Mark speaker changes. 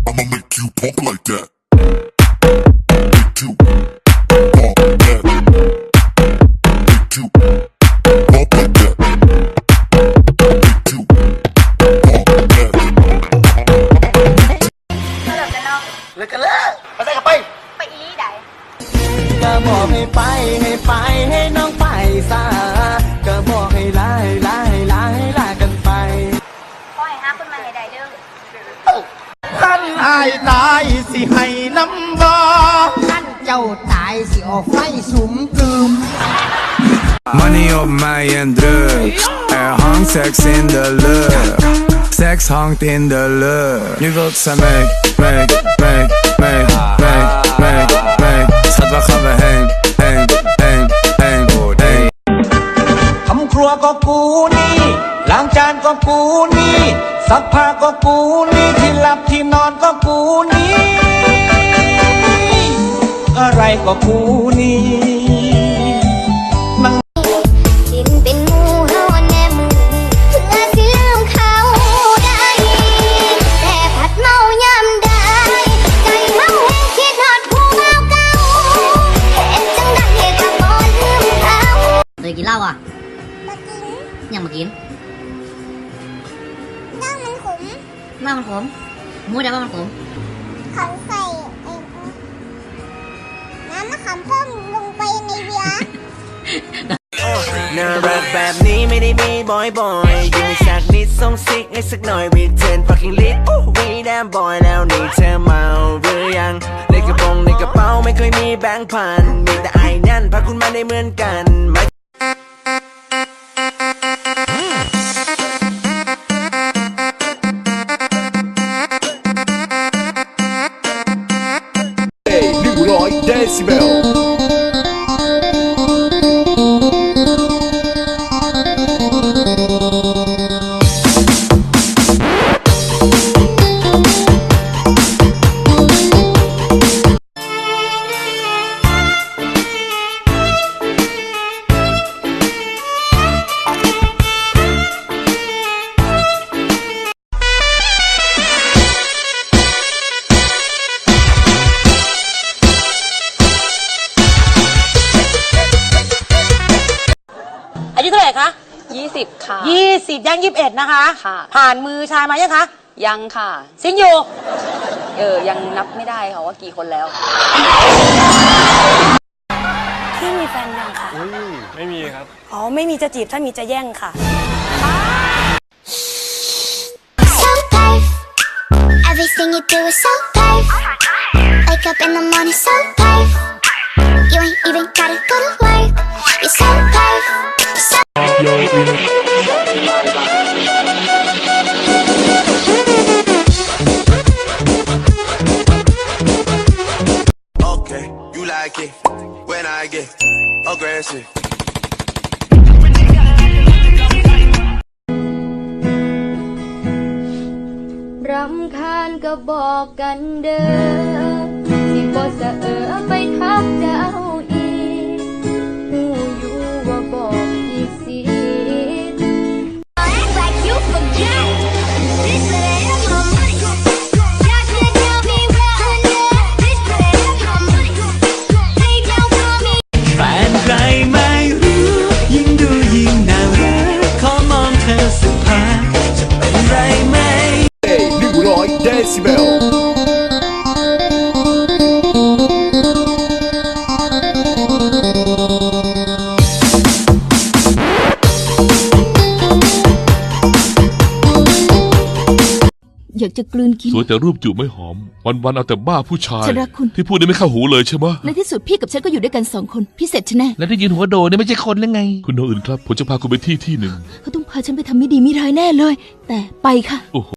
Speaker 1: I'ma make you pump like that. Make you pump like that. Make you pump like that. Make you pump like that.
Speaker 2: เลิกกันเลยไปได้กับไป
Speaker 3: อีลี่ใด
Speaker 4: ก็บอกให้ไปให้น้องไปซะก็บอกให้ลากันไป
Speaker 3: พ่อให้ห้าคนมาให้ได้เด้อ
Speaker 4: ท่านอายตายสิให้น้ำบ่ท่านเจ้าตายสิออกไฟสุมกลืม
Speaker 5: Money op mij en drugs. Er hangt seks in de lucht. Seks hangt in de lucht. Nu wilt ze mee. Schat, waar gaan we heen?
Speaker 4: ทำครัวก็กูนี่ล้างจานก็กูนี่ซักผ้าก็กูนี่ที่หลับที่นอนก็กูนี่อะไรก็กูนี่
Speaker 3: กินเป็นหมูเฮาแน่มือเพื่อสิลืมเขาได้แต่ผัดเมายามได้ใจเฮาแห้งคิดฮอดผู้เฮาเก่าเฮ็ดจังได้เฮ็ดจังบ่ลืมเขา
Speaker 6: เคยกินเหล้าอ่ะยังมากิน
Speaker 3: เหล้ามันขม
Speaker 6: เหล้ามันขมมูได้ว่ามันขม
Speaker 3: เขาใส่น้ำมะขามเพิ่มลงไปในเบียร์
Speaker 4: น่ารักแบบนี้ไม่ได้มีบ่อยอยู่ในฉากนิดส่งซิกให้สักหน่อย Return fucking lit we damn boy แล้วนี่เธอเมาหรือยังในกระโปรงในกระเป๋าไม่เคยมีแบงค์พันมีแต่ไอ้นั่นพาคุณมาได้เหมือนกัน
Speaker 5: 100 decibel.
Speaker 7: อายุเท่าไหร่คะ
Speaker 8: 20 ค่ะ
Speaker 7: 20ย่าง21นะคะ
Speaker 8: ค่ะ
Speaker 7: ผ่านมือชายมายังคะ
Speaker 8: ยังค่ะ
Speaker 7: ซิงอยู่
Speaker 8: ยังนับไม่ได้ค่ะว่ากี่คนแล้ว
Speaker 9: พี่มีแฟนยังคะ
Speaker 10: ไม่มีครับ
Speaker 9: อ๋อไม่มีจะจีบถ้ามีจะแย่งค่ะ
Speaker 3: So perf Everything you do is so perf Wake up in the morning so perf You ain't even gotta go to work You're so perf so
Speaker 4: Okay you like it when I get aggressive
Speaker 11: รำคาญก็บอกกันเด้อสิบ่สะไปทักเจ้าอีกหูอยู่ว่าบอกอีกสิ
Speaker 4: แฟนใครไม่รู้ยิ่งดูยิ่งน่ารักขอมองเธอสักพักจะเป็นไรไหม
Speaker 5: 100 decibel.
Speaker 11: อยากจะกลืนกิน
Speaker 10: สวยแต่รูปจูบไม่หอมวันๆเอาแต่บ้าผู้ชาย
Speaker 11: ฉันรักคุณ
Speaker 10: ที่พูดได้ไม่เข้าหูเลยใช่ไหม
Speaker 11: ในที่สุดพี่กับฉันก็อยู่ด้วยกัน2 คนพี่เสร็จฉันแน่
Speaker 10: และได้ยินหัวโดนี่ไม่ใช่คนหรือไงคุณโนอื่นครับผมจะพาคุณไปที่หนึ่ง
Speaker 11: เขาต้องพาฉันไปทำไม่ดีไม่ร้ายแน่เลยแต่ไปค่ะ
Speaker 10: โอ้โห